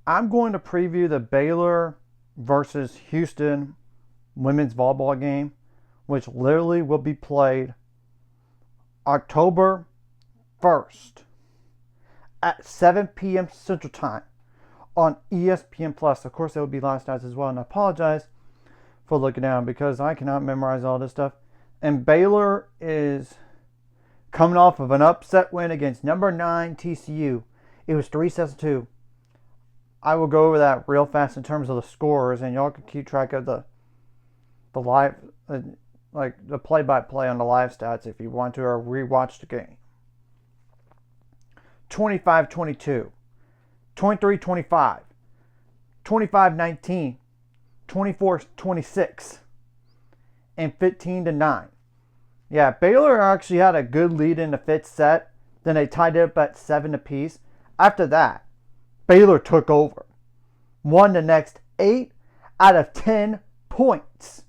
I'm going to preview the Baylor versus Houston women's volleyball game, which literally will be played October 1st at 7 p.m. Central Time on ESPN Plus. Of course, it will be live stats as well, and I apologize for looking down because I cannot memorize all this stuff. And Baylor is coming off of an upset win against number 9 TCU. It was 3-2. I will go over that real fast in terms of the scores, and y'all can keep track of the live, like the play-by-play on the live stats if you want to, or rewatch the game. 25-22, 23-25, 25-19, 24-26, and 15-9. Yeah, Baylor actually had a good lead in the fifth set. Then they tied it up at 7 apiece. After that, Baylor took over. Won the next 8 out of 10 points.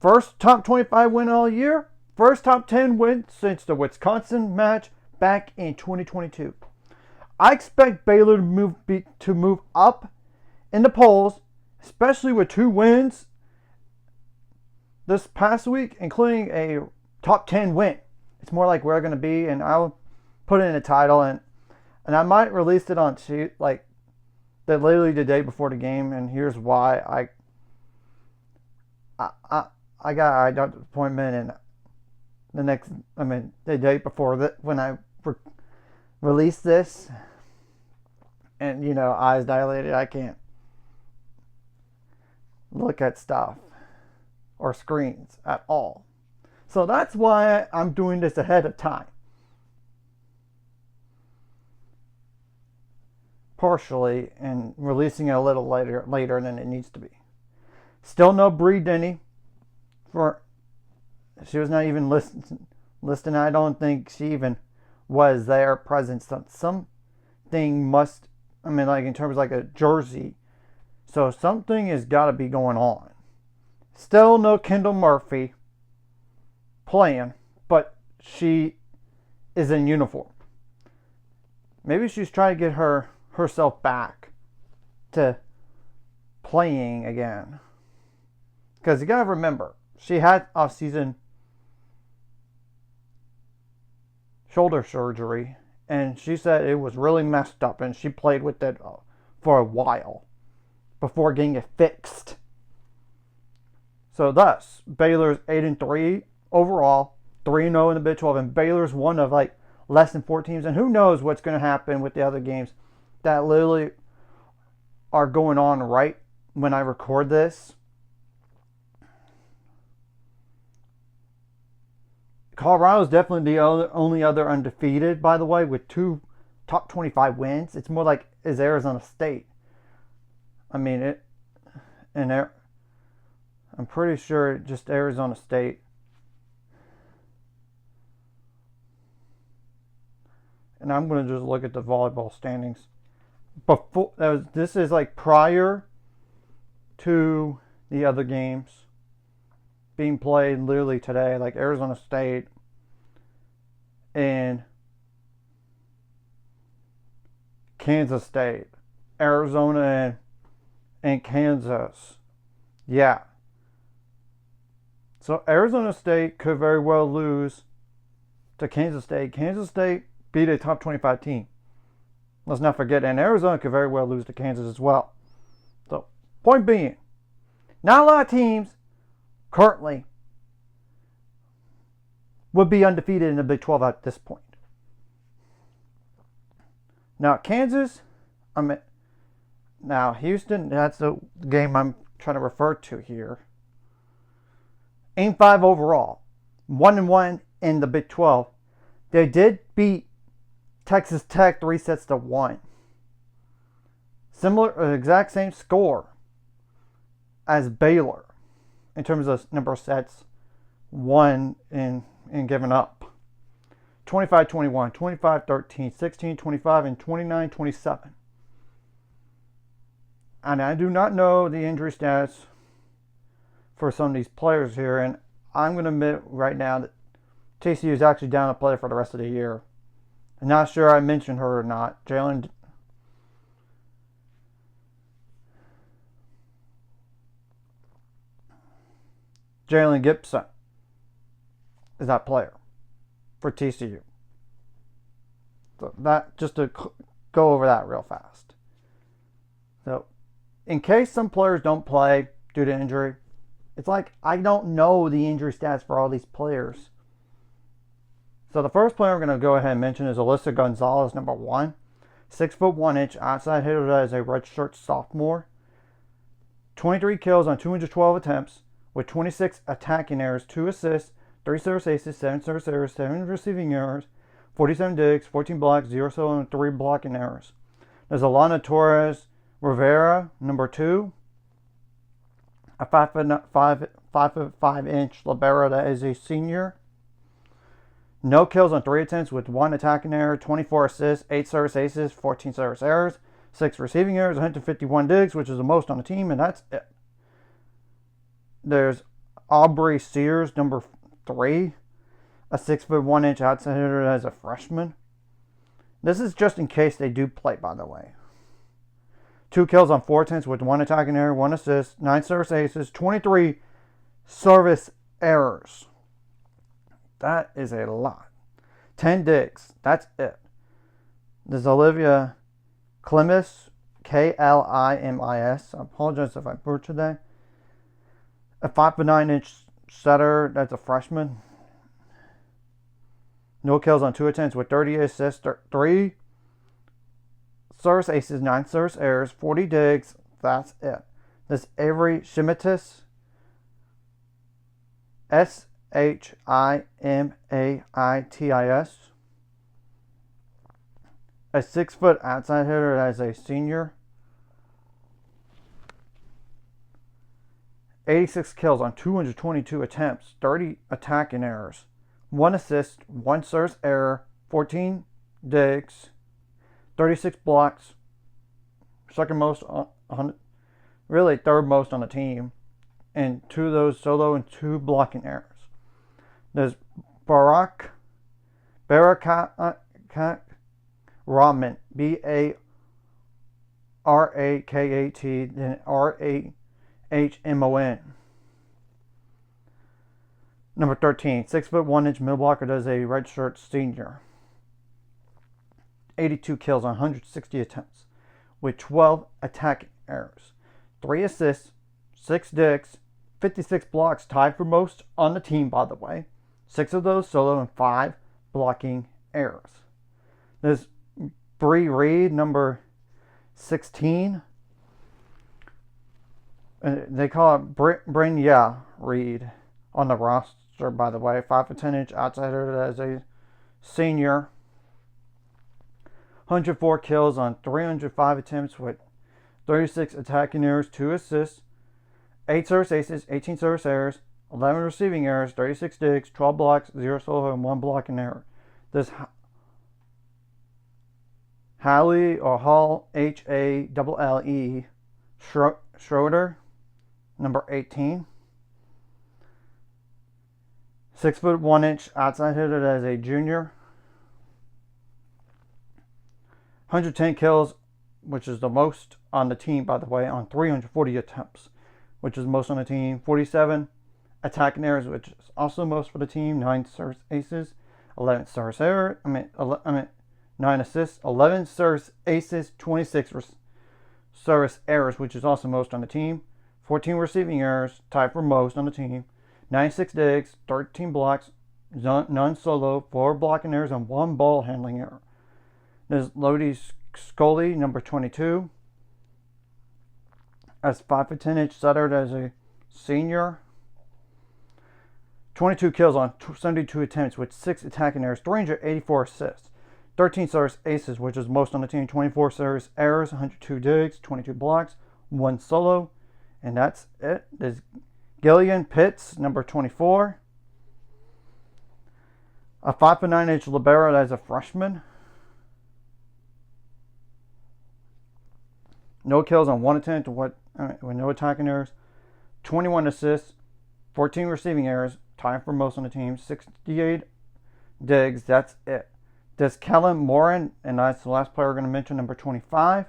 First top 25 win all year. First top 10 win since the Wisconsin match back in 2022. I expect Baylor to move up in the polls, especially with 2 wins this past week, including a top 10 win. It's more like where we're going to be, and I'll put it in the title, and I might release it on literally the day before the game, and here's why. I got an appointment and the day before that when I release this, and eyes dilated, I can't look at stuff or screens at all. So that's why I'm doing this ahead of time. Partially, and releasing it a little later than it needs to be. Still no Bree Denny. She was not even listed. I don't think she even was there present. Something must, like in terms of like a jersey. So something has got to be going on. Still no Kendall Murphy playing, but she is in uniform. Maybe she's trying to get herself back to playing again. Because you got to remember, she had off-season shoulder surgery, and she said it was really messed up, and she played with it for a while before getting it fixed. So thus, Baylor's 8-3 overall, 3-0 in the Big 12, and Baylor's one of like less than 4 teams. And who knows what's going to happen with the other games that literally are going on right when I record this. Colorado's definitely the only other undefeated, by the way, with 2 top 25 wins. It's more like is Arizona State. I'm pretty sure just Arizona State. And I'm going to just look at the volleyball standings. This is like prior to the other games being played literally today, like Arizona State and Kansas State, Arizona and Kansas. Yeah. So Arizona State could very well lose to Kansas State. Kansas State beat a top 25 team. Let's not forget, and Arizona could very well lose to Kansas as well. So, point being, not a lot of teams currently would be undefeated in the Big 12 at this point. Now, Kansas, now Houston, that's the game I'm trying to refer to here. 8-5 overall, 1-1 in the Big 12. They did beat Texas Tech 3-1. Similar, exact same score as Baylor in terms of number of sets won and given up. 25-21, 25-13, 16-25, and 29-27. And I do not know the injury stats for some of these players here, and I'm going to admit right now that TCU is actually down a player for the rest of the year. I'm not sure I mentioned her or not. Jalen Jalen Gibson is that player for TCU. So that, just to go over that real fast. So in case some players don't play due to injury, it's like I don't know the injury stats for all these players. So the first player I'm going to go ahead and mention is Alyssa Gonzalez, number 1. 6 foot 1 inch outside hitter as a redshirt sophomore. 23 kills on 212 attempts with 26 attacking errors, 2 assists, 3 service aces, 7 service errors, 7 receiving errors, 47 digs, 14 blocks, 0 solo, and 3 blocking errors. There's Alana Torres Rivera, number 2. A 5'5" inch libero that is a senior. No kills on 3 attempts with 1 attacking error, 24 assists, 8 service aces, 14 service errors, 6 receiving errors, 151 digs, which is the most on the team, and that's it. There's Aubrey Sears, number 3, a 6 foot 1 inch outside hitter as a freshman. This is just in case they do play, by the way. 2 kills on 4 attempts with 1 attacking error, 1 assist, 9 service aces, 23 service errors. That is a lot. 10 digs. That's it. There's Olivia Klimis, Klimis. I apologize if I butchered that. A 5'9" inch setter. That's a freshman. No kills on 2 attempts with 30 assists, 3 service aces, 9 service errors, 40 digs. That's it. There's Avery Shimitis. Shimaitis. A 6 foot outside hitter as a senior. 86 kills on 222 attempts, 30 attacking errors, 1 assist, 1 service error, 14 digs, 36 blocks, second most on, really third most on the team, and 2 of those solo and 2 blocking errors. There's Barakat Rahman, Barakat, then Rahmon. Number 13, 6 foot 1 inch middle blocker does a redshirt senior. 82 kills on 160 attempts with 12 attacking errors, 3 assists, 6 digs, 56 blocks, tied for most on the team, by the way. 6 of those solo and 5 blocking errors. There's Bree Reed, number 16. They call it Brynja Reed on the roster, by the way. 5 foot 10 inch outsider as a senior. 104 kills on 305 attempts with 36 attacking errors, 2 assists, 8 service aces, 18 service errors, 11 receiving errors, 36 digs, 12 blocks, 0 solo, and 1 blocking error. This Halle, or Hall, Halle, Schroeder, number 18. 6 foot 1 inch outside hitter as a junior. 110 kills, which is the most on the team, by the way, on 340 attempts, which is most on the team. 47 attacking errors, which is also most for the team. 9 service aces, 11 service errors. 9 assists, 11 service aces, 26 service errors, which is also most on the team. 14 receiving errors, tied for most on the team. 96 digs, 13 blocks, none solo, 4 blocking errors, and 1 ball handling error. There's Lodi Scully, number 22. As 5 foot 10 inch setter as a senior. 22 kills on 72 attempts with 6 attacking errors, 384 assists, 13 service aces, which is most on the team, 24 service errors, 102 digs, 22 blocks, 1 solo, and that's it. There's Gillian Pitts, number 24. A 5 foot 9 inch libero as a freshman. No kills on 1 attempt with no attacking errors. 21 assists, 14 receiving errors, tied for most on the team. 68 digs, that's it. There's Kellen Morin, and that's the last player we're going to mention, number 25.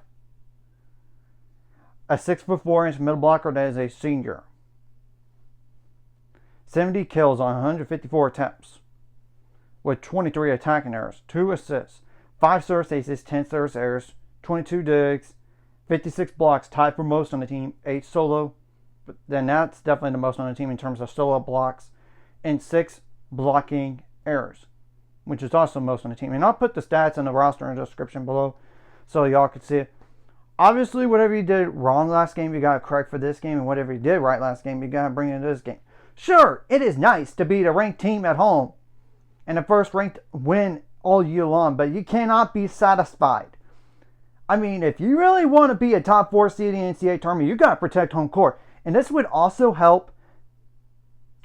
A 6 foot 4 inch middle blocker that is a senior. 70 kills on 154 attempts with 23 attacking errors, 2 assists, 5 service aces, 10 service errors, 22 digs, 56 blocks, tied for most on the team, 8 solo, but then that's definitely the most on the team in terms of solo blocks, and 6 blocking errors, which is also most on the team. And I'll put the stats in the roster in the description below so y'all can see it. Obviously, whatever you did wrong last game, you got to correct for this game, and whatever you did right last game, you got to bring it into this game. Sure, it is nice to beat a ranked team at home and the first ranked win all year long, but you cannot be satisfied. I mean, if you really want to be a top 4 seed in the NCAA tournament, you got to protect home court. And this would also help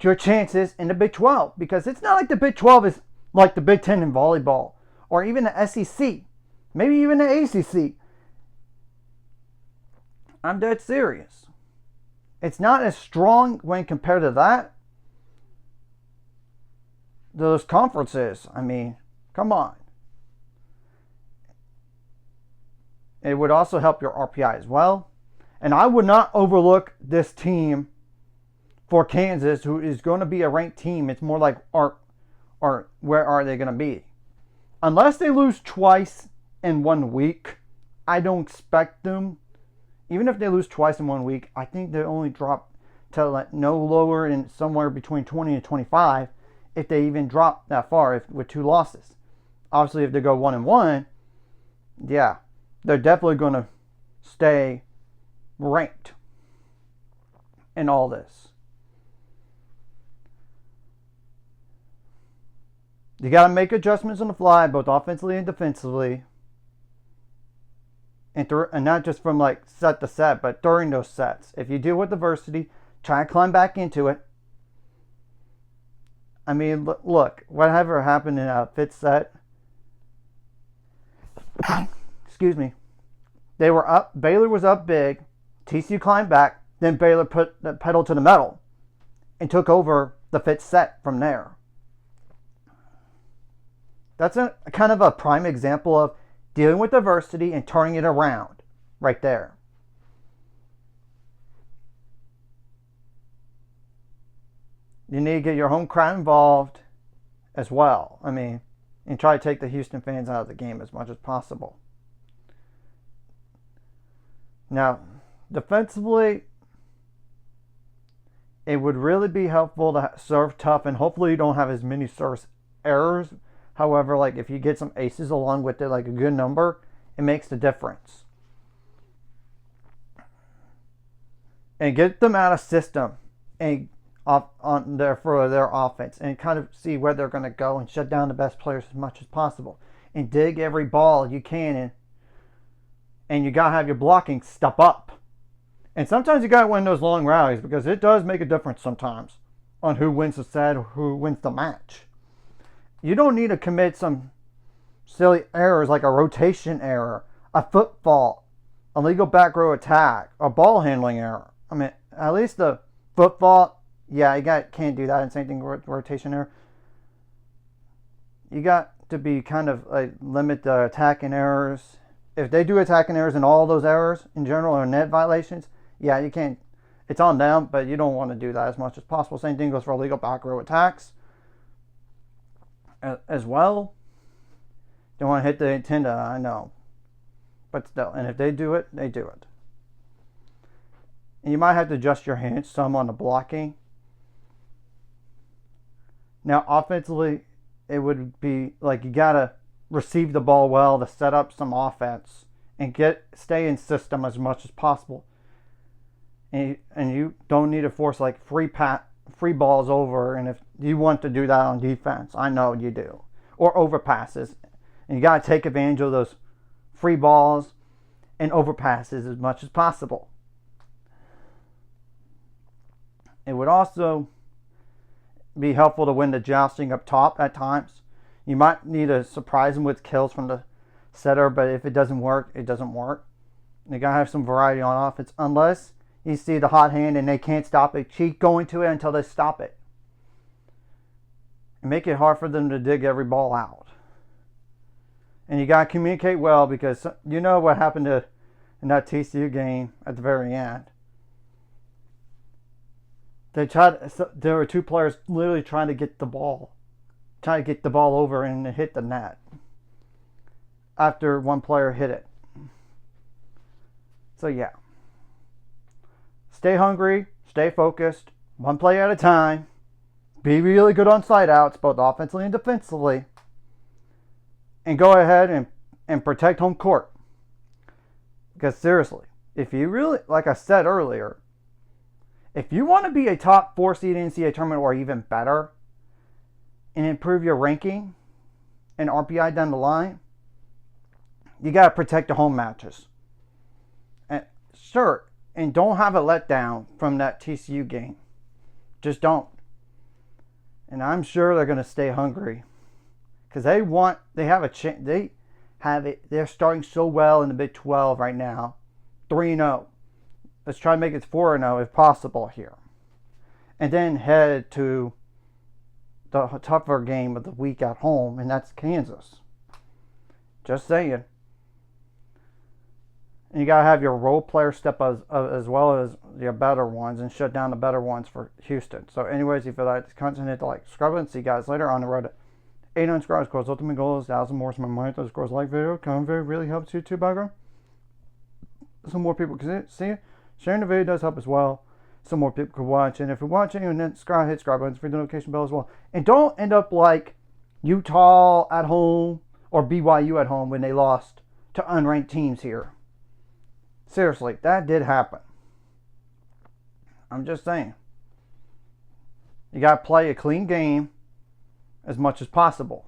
your chances in the Big 12, because it's not like the Big 12 is like the Big 10 in volleyball or even the SEC, maybe even the ACC. I'm dead serious. It's not as strong when compared to that. Those conferences, I mean, come on. It would also help your RPI as well. And I would not overlook this team for Kansas, who is going to be a ranked team. It's more like, where are they going to be? Unless they lose twice in 1 week, I don't expect them. Even if they lose twice in 1 week, I think they only drop to like no lower than somewhere between 20 and 25, if they even drop that far with 2 losses. Obviously, if they go 1-1, yeah, they're definitely going to stay ranked in all this. You got to make adjustments on the fly, both offensively and defensively. And not just from like set to set, but during those sets. If you deal with adversity, try to climb back into it. I mean, look, whatever happened in a fifth set. Excuse me. They were up. Baylor was up big. TCU climbed back. Then Baylor put the pedal to the metal and took over the fifth set from there. That's a kind of a prime example of dealing with adversity and turning it around right there. You need to get your home crowd involved as well. I mean, and try to take the Houston fans out of the game as much as possible. Now, defensively, it would really be helpful to serve tough, and hopefully you don't have as many service errors. However, like if you get some aces along with it, like a good number, it makes the difference. And get them out of system and on there for their offense, and kind of see where they're going to go and shut down the best players as much as possible. And dig every ball you can, and you got to have your blocking step up. And sometimes you got to win those long rallies, because it does make a difference sometimes on who wins the set or who wins the match. You don't need to commit some silly errors like a rotation error, a football, a legal back row attack, a ball handling error. I mean, at least the football, yeah, you can't do that. And same thing with rotation error. You got to be kind of like limit the attacking errors. If they do attacking errors and all those errors in general are net violations, yeah, you can't. It's on them, but you don't want to do that as much as possible. Same thing goes for illegal back row attacks as well. Don't want to hit the antenna, I know. But still, and if they do it, they do it. And you might have to adjust your hands some on the blocking. Now, offensively, it would be like you got to receive the ball well to set up some offense and stay in system as much as possible. And you don't need to force like free balls over, and if you want to do that on defense, I know you do, or overpasses, and you got to take advantage of those free balls and overpasses as much as possible. It would also be helpful to win the jousting up top at times. You might need to surprise them with kills from the setter, but if it doesn't work, it doesn't work. You got to have some variety on offense, unless you see the hot hand and they can't stop it. Keep going to it until they stop it. And make it hard for them to dig every ball out. And you got to communicate well, because you know what happened in that TCU game at the very end. There were two players literally trying to get the ball over and hit the net after one player hit it. So yeah, stay hungry, stay focused, one play at a time. Be really good on side outs, both offensively and defensively, and go ahead and protect home court. Because seriously, if you really, like I said earlier, if you want to be a top 4 seed in the NCAA tournament or even better and improve your ranking and RPI down the line, you got to protect the home matches. And sure, and don't have a letdown from that TCU game. Just don't. And I'm sure they're going to stay hungry because they have a chance. They're starting so well in the Big 12 right now, 3-0. Let's try to make it 4-0 if possible here, and then head to the tougher game of the week at home, and that's Kansas. Just saying. And you got to have your role players step as well as your better ones and shut down the better ones for Houston. So anyways, if you like this content, hit the like, subscribe, and see you guys later on the road to 800 subscribers. Of course, ultimate goal is 1,000 more. So my mind, of course, like video, comment video really helps YouTube background. So more people can see it. Sharing the video does help as well. So more people can watch. And if you're watching, and then hit subscribe button for the notification bell as well. And don't end up like Utah at home or BYU at home when they lost to unranked teams here. Seriously, that did happen. I'm just saying. You got to play a clean game as much as possible.